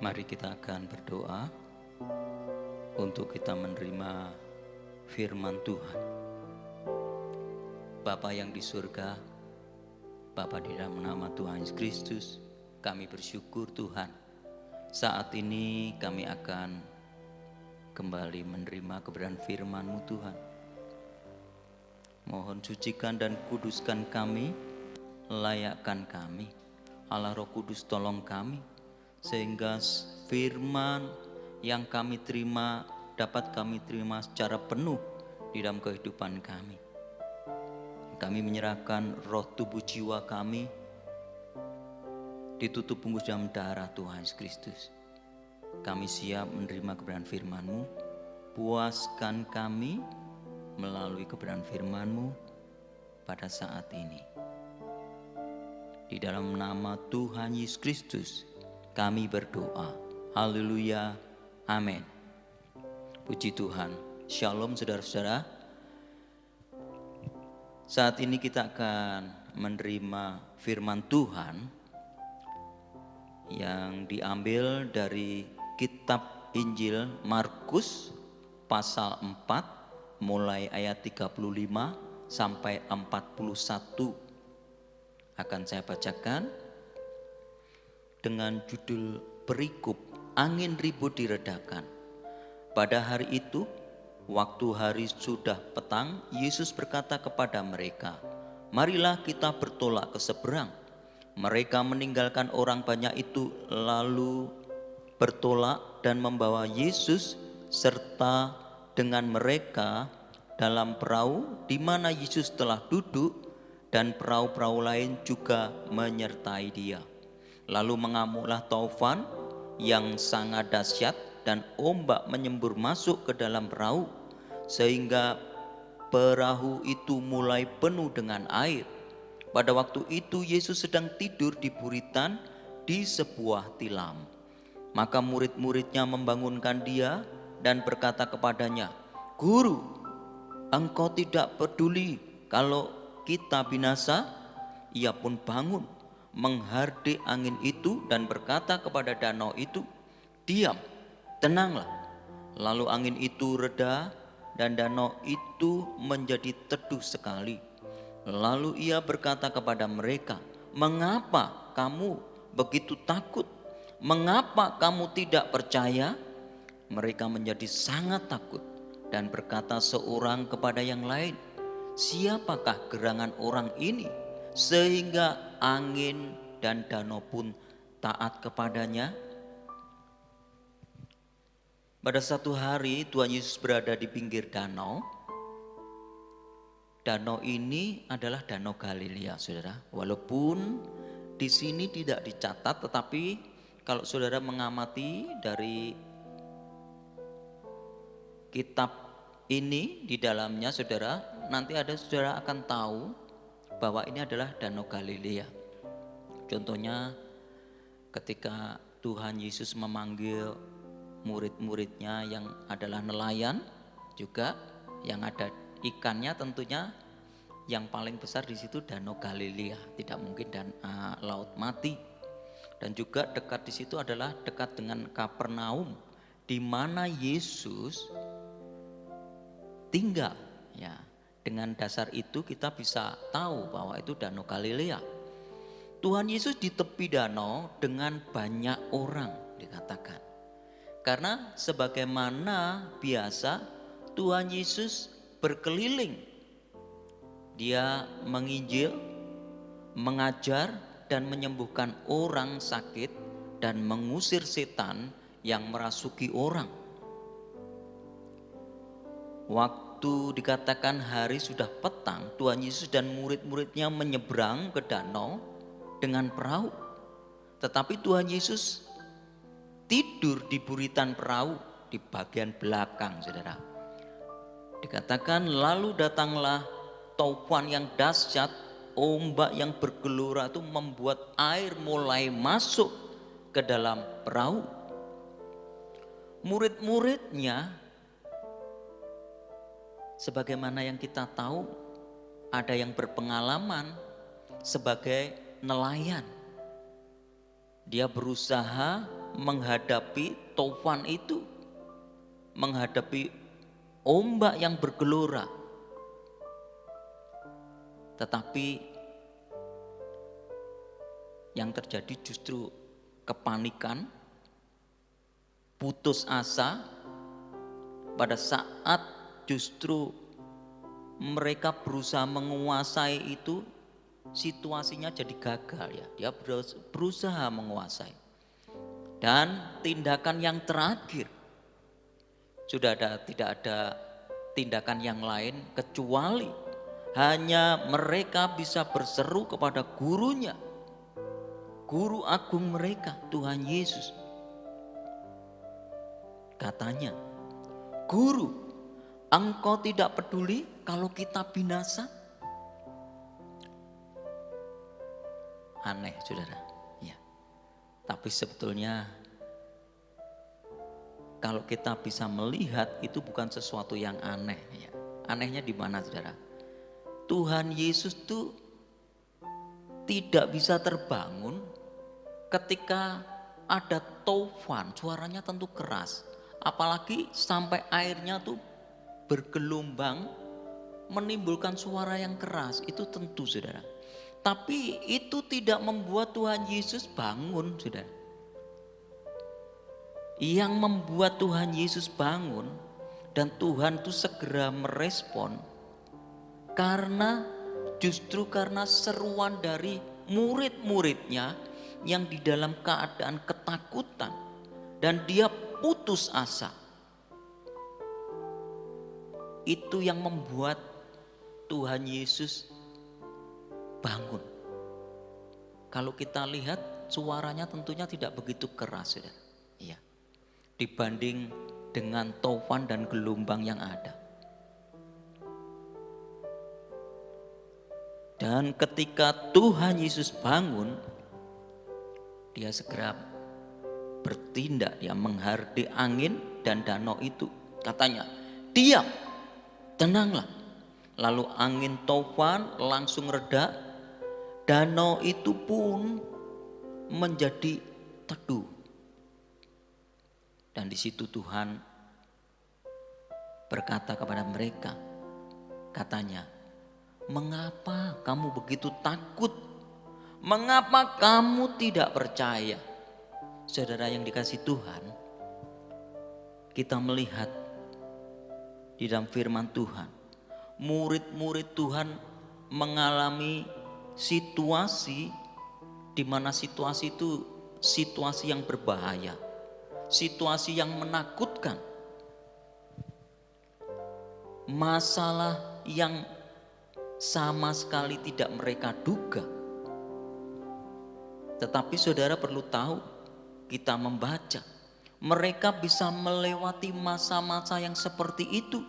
Mari kita akan berdoa untuk kita menerima firman Tuhan. Bapa yang di surga, Bapa di dalam nama Tuhan Yesus Kristus, kami bersyukur Tuhan. Saat ini kami akan kembali menerima kebenaran firman-Mu Tuhan. Mohon sucikan dan kuduskan kami, layakkan kami. Allah Roh Kudus tolong kami, sehingga firman yang kami terima dapat kami terima secara penuh di dalam kehidupan kami. Kami menyerahkan roh, tubuh, jiwa kami ditutup bungkus dalam darah Tuhan Yesus Kristus. Kami siap menerima kebenaran firman-Mu. Puaskan kami melalui kebenaran firman-Mu pada saat ini. Di dalam nama Tuhan Yesus Kristus kami berdoa. Haleluya. Amin. Puji Tuhan. Shalom saudara-saudara. Saat ini kita akan menerima firman Tuhan yang diambil dari kitab Injil Markus pasal 4 mulai ayat 35 sampai 41. Akan saya bacakan dengan judul perikop angin ribut diredakan. Pada hari itu, waktu hari sudah petang, Yesus berkata kepada mereka, "Marilah kita bertolak ke seberang." Mereka meninggalkan orang banyak itu lalu bertolak dan membawa Yesus serta dengan mereka dalam perahu di mana Yesus telah duduk, dan perahu-perahu lain juga menyertai dia. Lalu mengamuklah taufan yang sangat dahsyat dan ombak menyembur masuk ke dalam perahu sehingga perahu itu mulai penuh dengan air. Pada waktu itu Yesus sedang tidur di buritan di sebuah tilam. Maka murid-muridnya membangunkan dia dan berkata kepadanya, "Guru, engkau tidak peduli kalau kita binasa?" Ia pun bangun, menghardik angin itu dan berkata kepada danau itu, "Diam, tenanglah." Lalu angin itu reda dan danau itu menjadi teduh sekali. Lalu ia berkata kepada mereka, "Mengapa kamu begitu takut? Mengapa kamu tidak percaya?" Mereka menjadi sangat takut dan berkata seorang kepada yang lain, "Siapakah gerangan orang ini sehingga angin dan danau pun taat kepadanya?" Pada satu hari Tuhan Yesus berada di pinggir danau. Danau ini adalah Danau Galilea, saudara. Walaupun di sini tidak dicatat, tetapi kalau saudara mengamati dari kitab ini di dalamnya, saudara, nanti saudara akan tahu bahwa ini adalah Danau Galilea. Contohnya ketika Tuhan Yesus memanggil murid-muridnya yang adalah nelayan, juga yang ada ikannya, tentunya yang paling besar di situ Danau Galilea, tidak mungkin Laut Mati. Dan juga dekat di situ adalah dekat dengan Kapernaum, di mana Yesus tinggal. Ya, dengan dasar itu kita bisa tahu bahwa itu Danau Galilea. Tuhan Yesus di tepi danau dengan banyak orang dikatakan. Karena sebagaimana biasa Tuhan Yesus berkeliling. Dia menginjil, mengajar dan menyembuhkan orang sakit dan mengusir setan yang merasuki orang. Waktu dikatakan hari sudah petang, Tuhan Yesus dan murid-muridnya menyeberang ke danau dengan perahu. Tetapi Tuhan Yesus tidur di buritan perahu di bagian belakang, saudara. Dikatakan lalu datanglah taufan yang dahsyat, ombak yang bergelora itu membuat air mulai masuk ke dalam perahu. Murid-muridnya, sebagaimana yang kita tahu, ada yang berpengalaman sebagai nelayan. Dia berusaha menghadapi taufan itu, menghadapi ombak yang bergelora. Tetapi yang terjadi justru kepanikan, putus asa pada saat justru mereka berusaha menguasai itu, situasinya jadi gagal ya. Dia berusaha menguasai. Dan tindakan yang terakhir, tidak ada tindakan yang lain kecuali hanya mereka bisa berseru kepada gurunya, guru agung mereka, Tuhan Yesus. Katanya, "Guru, engkau tidak peduli kalau kita binasa?" Aneh, saudara. Ya. Tapi sebetulnya kalau kita bisa melihat itu bukan sesuatu yang aneh. Ya. Anehnya di mana, saudara? Tuhan Yesus tuh tidak bisa terbangun ketika ada taufan, suaranya tentu keras. Apalagi sampai airnya tuh bergelombang menimbulkan suara yang keras, itu tentu, saudara. Tapi itu tidak membuat Tuhan Yesus bangun, saudara. Yang membuat Tuhan Yesus bangun dan Tuhan itu segera merespon justru karena seruan dari murid-muridnya yang di dalam keadaan ketakutan dan dia putus asa. Itu yang membuat Tuhan Yesus bangun. Kalau kita lihat suaranya tentunya tidak begitu keras, saudara. Iya. Dibanding dengan taufan dan gelombang yang ada. Dan ketika Tuhan Yesus bangun, dia segera bertindak, dia menghardik angin dan danau itu. Katanya, "Diam, tenanglah." Lalu angin taufan langsung reda, danau itu pun menjadi teduh. Dan di situ Tuhan berkata kepada mereka, katanya, "Mengapa kamu begitu takut? Mengapa kamu tidak percaya?" Saudara yang dikasihi Tuhan, kita melihat di dalam firman Tuhan, murid-murid Tuhan mengalami situasi di mana situasi itu situasi yang berbahaya, situasi yang menakutkan, masalah yang sama sekali tidak mereka duga. Tetapi saudara perlu tahu, kita membaca, mereka bisa melewati masa-masa yang seperti itu.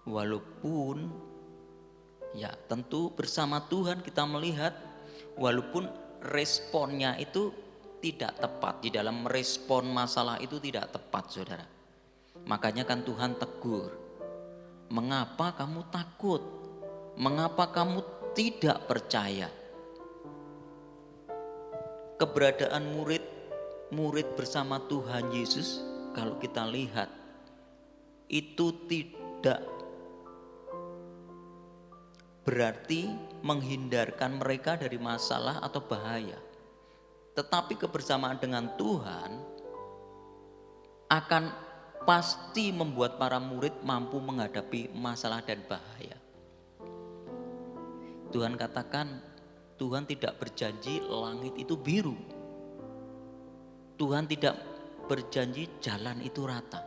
Walaupun ya tentu bersama Tuhan kita melihat, walaupun responnya itu tidak tepat, di dalam merespon masalah itu tidak tepat, saudara. Makanya kan Tuhan tegur, "Mengapa kamu takut? Mengapa kamu tidak percaya?" Keberadaan murid bersama Tuhan Yesus, kalau kita lihat, itu tidak berarti menghindarkan mereka dari masalah atau bahaya. Tetapi kebersamaan dengan Tuhan akan pasti membuat para murid mampu menghadapi masalah dan bahaya. Tuhan katakan, Tuhan tidak berjanji langit itu biru. Tuhan tidak berjanji jalan itu rata.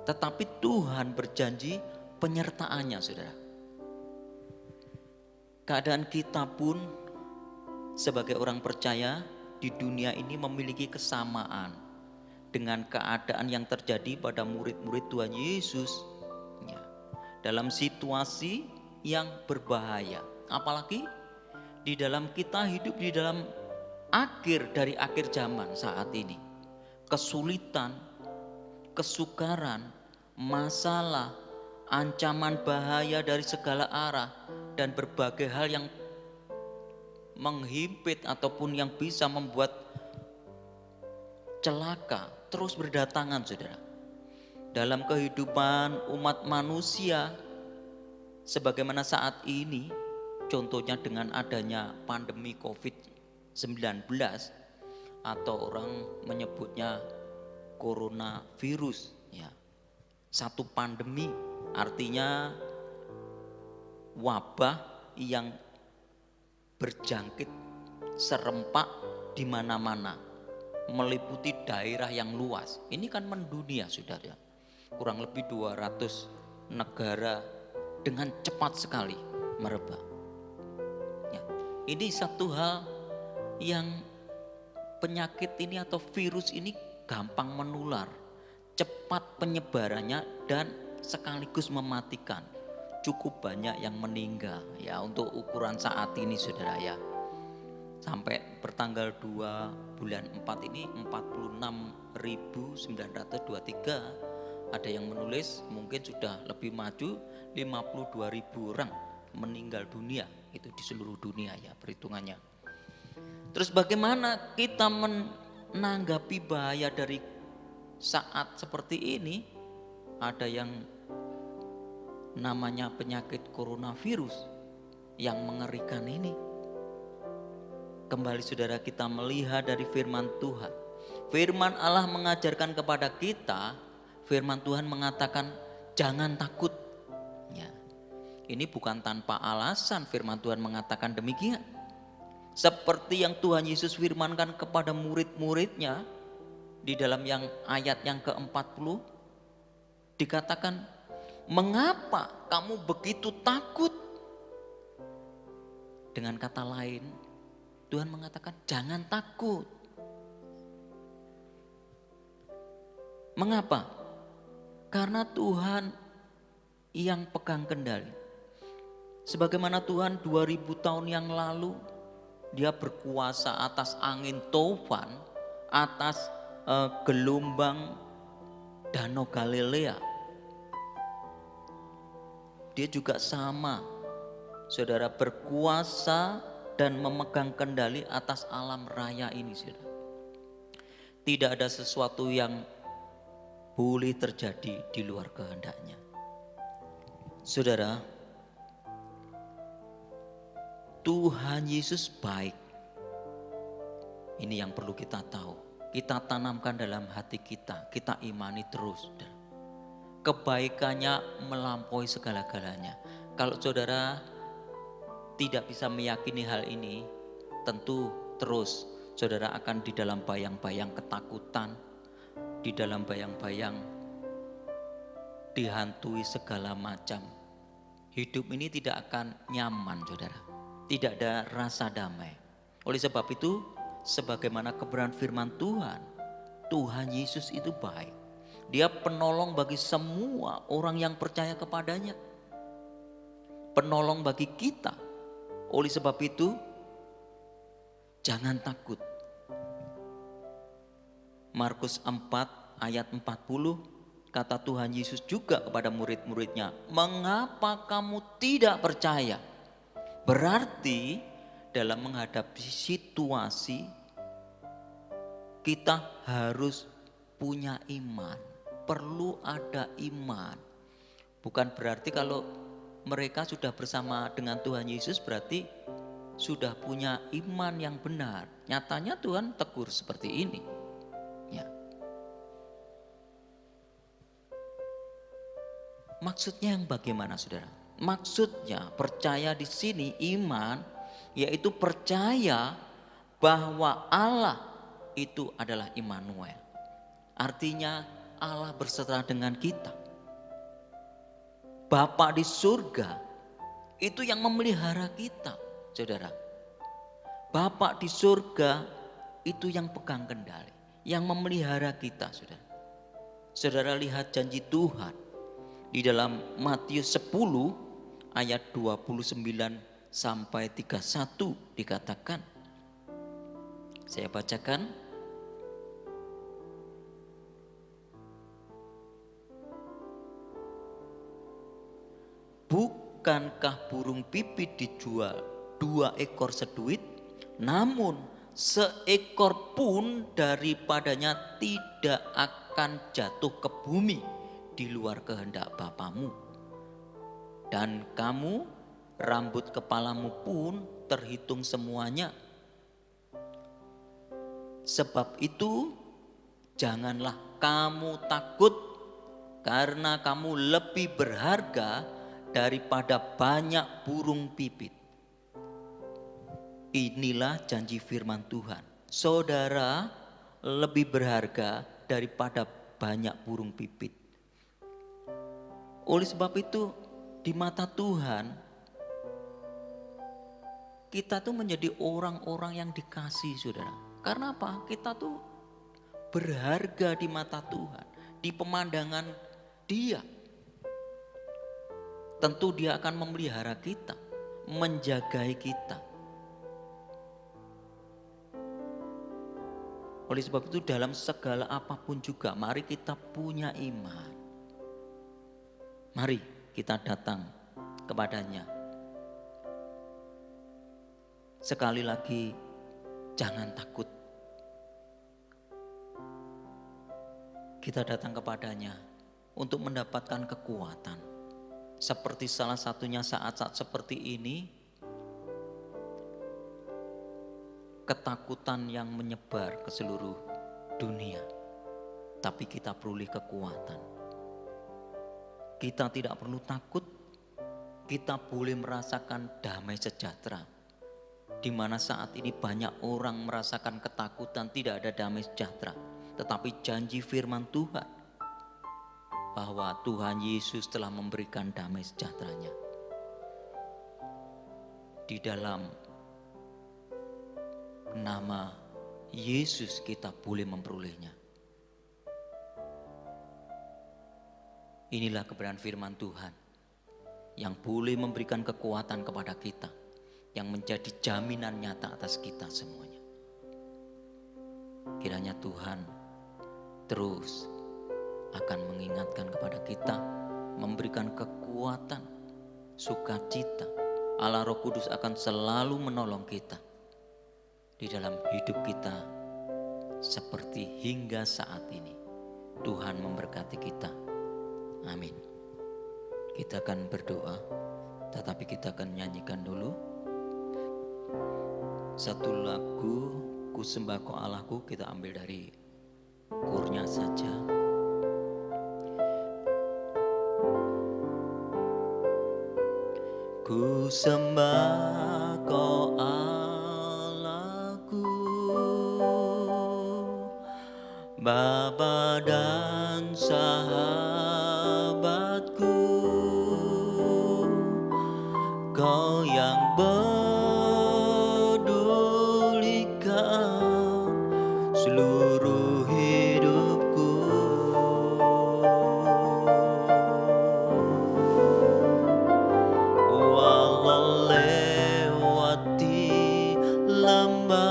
Tetapi Tuhan berjanji penyertaannya, saudara. Keadaan kita pun sebagai orang percaya di dunia ini memiliki kesamaan dengan keadaan yang terjadi pada murid-murid Tuhan Yesus ya, dalam situasi yang berbahaya. Apalagi di dalam kita hidup di dalam akhir dari akhir zaman saat ini. Kesulitan, kesukaran, masalah, ancaman bahaya dari segala arah dan berbagai hal yang menghimpit ataupun yang bisa membuat celaka terus berdatangan, saudara. Dalam kehidupan umat manusia, sebagaimana saat ini, contohnya dengan adanya pandemi COVID-19 atau orang menyebutnya coronavirus, ya. Satu pandemi artinya wabah yang berjangkit serempak di mana-mana, meliputi daerah yang luas. Ini kan mendunia, saudara. Kurang lebih 200 negara dengan cepat sekali merebak. Ya, ini satu hal yang penyakit ini atau virus ini gampang menular, cepat penyebarannya dan sekaligus mematikan. Cukup banyak yang meninggal ya untuk ukuran saat ini, saudara ya. Sampai pertanggal 2 bulan 4 ini 46.923, ada yang menulis mungkin sudah lebih maju 52.000 orang meninggal dunia, itu di seluruh dunia ya perhitungannya. Terus bagaimana kita menanggapi bahaya dari saat seperti ini? Ada yang namanya penyakit coronavirus yang mengerikan ini. Kembali saudara, kita melihat dari firman Tuhan. Firman Allah mengajarkan kepada kita, firman Tuhan mengatakan jangan takut. Ya, ini bukan tanpa alasan firman Tuhan mengatakan demikian. Seperti yang Tuhan Yesus firmankan kepada murid-muridnya di dalam yang ayat yang ke-40 dikatakan, mengapa kamu begitu takut? Dengan kata lain, Tuhan mengatakan jangan takut. Mengapa? Karena Tuhan yang pegang kendali. Sebagaimana Tuhan 2000 tahun yang lalu, Dia berkuasa atas angin topan, atas gelombang Danau Galilea. Dia juga sama, saudara, berkuasa dan memegang kendali atas alam raya ini, saudara. Tidak ada sesuatu yang boleh terjadi di luar kehendaknya. Saudara, Tuhan Yesus baik. Ini yang perlu kita tahu. Kita tanamkan dalam hati kita, kita imani terus. Kebaikannya melampaui segala-galanya. Kalau saudara tidak bisa meyakini hal ini, tentu terus saudara akan di dalam bayang-bayang ketakutan, di dalam bayang-bayang dihantui segala macam. Hidup ini tidak akan nyaman, saudara. Tidak ada rasa damai. Oleh sebab itu, sebagaimana kebenaran firman Tuhan, Tuhan Yesus itu baik. Dia penolong bagi semua orang yang percaya kepadanya. Penolong bagi kita. Oleh sebab itu, jangan takut. Markus 4 ayat 40, kata Tuhan Yesus juga kepada murid-muridnya, mengapa kamu tidak percaya? Berarti dalam menghadapi situasi, kita harus punya iman. Perlu ada iman. Bukan berarti kalau mereka sudah bersama dengan Tuhan Yesus berarti sudah punya iman yang benar. Nyatanya Tuhan tegur seperti ini. Ya. Maksudnya yang bagaimana, saudara? Maksudnya percaya di sini iman, yaitu percaya bahwa Allah itu adalah Immanuel. Artinya Allah berserta dengan kita. Bapa di surga itu yang memelihara kita, saudara. Bapa di surga itu yang pegang kendali, yang memelihara kita, saudara. Saudara lihat janji Tuhan di dalam Matius 10 ayat 29 sampai 31 dikatakan. Saya bacakan. Bukankah burung pipit dijual 2 ekor seduit? Namun seekor pun daripadanya tidak akan jatuh ke bumi di luar kehendak Bapamu. Dan kamu, rambut kepalamu pun terhitung semuanya. Sebab itu janganlah kamu takut, karena kamu lebih berharga daripada banyak burung pipit. Inilah janji firman Tuhan. Saudara lebih berharga daripada banyak burung pipit. Oleh sebab itu, di mata Tuhan, kita tuh menjadi orang-orang yang dikasih, saudara. Karena apa? Kita tuh berharga di mata Tuhan, di pemandangan Dia. Tentu Dia akan memelihara kita, menjagai kita. Oleh sebab itu dalam segala apapun juga mari kita punya iman. Mari kita datang kepadanya. Sekali lagi, jangan takut. Kita datang kepadanya untuk mendapatkan kekuatan. Seperti salah satunya saat-saat seperti ini, ketakutan yang menyebar ke seluruh dunia. Tapi kita peroleh kekuatan. Kita tidak perlu takut. Kita boleh merasakan damai sejahtera. Di mana saat ini banyak orang merasakan ketakutan, tidak ada damai sejahtera. Tetapi janji firman Tuhan bahwa Tuhan Yesus telah memberikan damai sejahteranya. Di dalam nama Yesus kita boleh memperolehnya. Inilah kebenaran firman Tuhan yang boleh memberikan kekuatan kepada kita, yang menjadi jaminan nyata atas kita semuanya. Kiranya Tuhan terus akan mengingatkan kepada kita, memberikan kekuatan, sukacita. Allah Roh Kudus akan selalu menolong kita di dalam hidup kita seperti hingga saat ini. Tuhan memberkati kita. Amin. Kita akan berdoa, tetapi kita akan nyanyikan dulu satu lagu Ku Sembah Kau Allahku. Kita ambil dari kurnya saja. Ku sembah Kau Allahku, Bapa dan sahabatku, Kau yang pedulikan seluruh hidupku. Walau lewati lembah,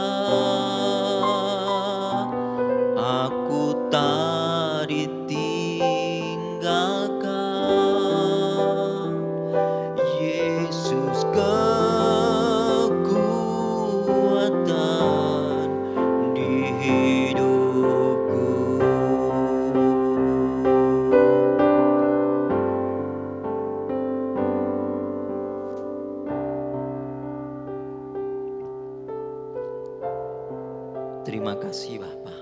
aku tak ditinggalkan. Yesus kekuatan di hidupku. Terima kasih Bapa.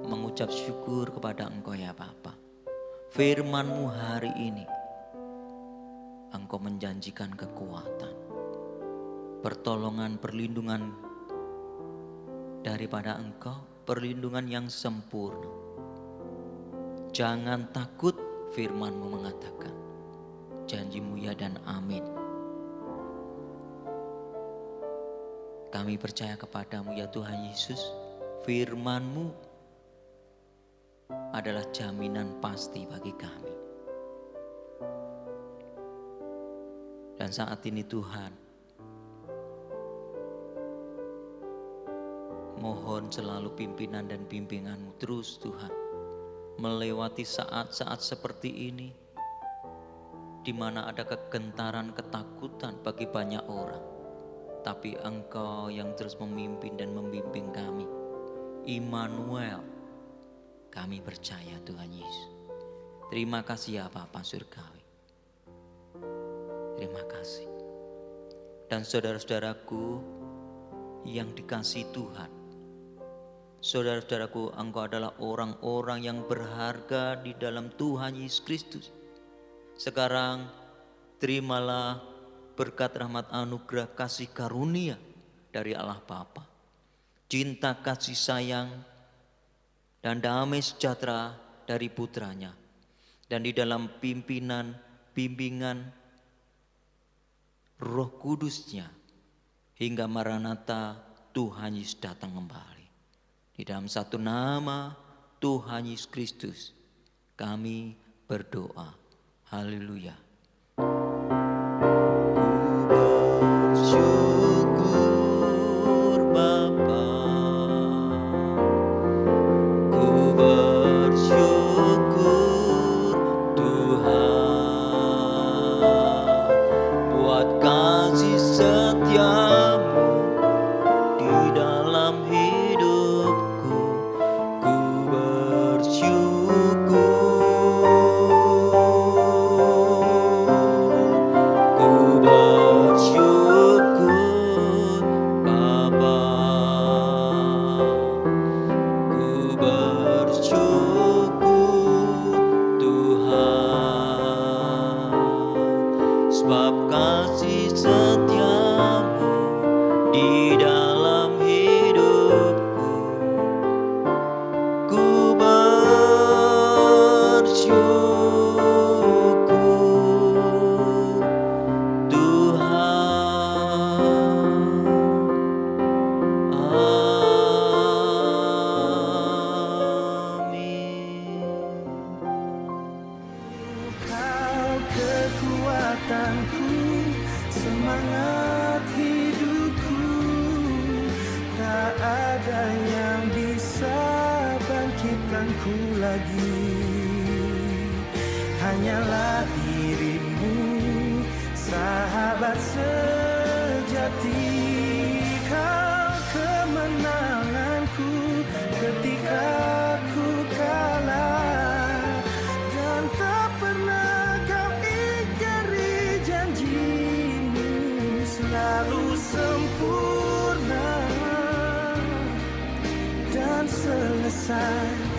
Mengucap syukur kepada Engkau ya Bapa. Firman-Mu hari ini, Engkau menjanjikan kekuatan, pertolongan, perlindungan daripada Engkau, perlindungan yang sempurna. Jangan takut, firman-Mu mengatakan. Janji-Mu ya dan amin. Kami percaya kepadamu ya Tuhan Yesus. Firman-Mu adalah jaminan pasti bagi kami. Dan saat ini Tuhan, mohon selalu pimpinan dan bimbingan-Mu terus Tuhan. Melewati saat-saat seperti ini, di mana ada kegentaran, ketakutan bagi banyak orang. tapi Engkau yang terus memimpin dan membimbing kami. Immanuel, kami percaya Tuhan Yesus. Terima kasih ya Bapa Surgawi. Terima kasih. Dan saudara-saudaraku yang dikasihi Tuhan, saudara-saudaraku, engkau adalah orang-orang yang berharga di dalam Tuhan Yesus Kristus. Sekarang terimalah berkat rahmat anugerah kasih karunia dari Allah Bapa, cinta kasih sayang dan damai sejahtera dari putranya, dan di dalam pimpinan, bimbingan Roh Kudusnya hingga Maranatha Tuhan Yesus datang kembali. Di dalam satu nama Tuhan Yesus Kristus kami berdoa. Haleluya. Bersyukur Bapa, ku bersyukur Tuhan buat kasih setiamu di dalam hidupku. Ku bersyukur Bapa, ku bersyukur Tuhan, sebab kasih setiamu di dalam hidupku. Ku bersyukur Tuhan. Amin. Kau kekuatanku, semangat hidupku, tak ada yang bisa bangkitkanku lagi. Hanyalah dirimu, sahabat sejati. Kau kemenanganku ketika ku kalah, dan tak pernah kau ingkari janjimu, selalu sempurna dan selesai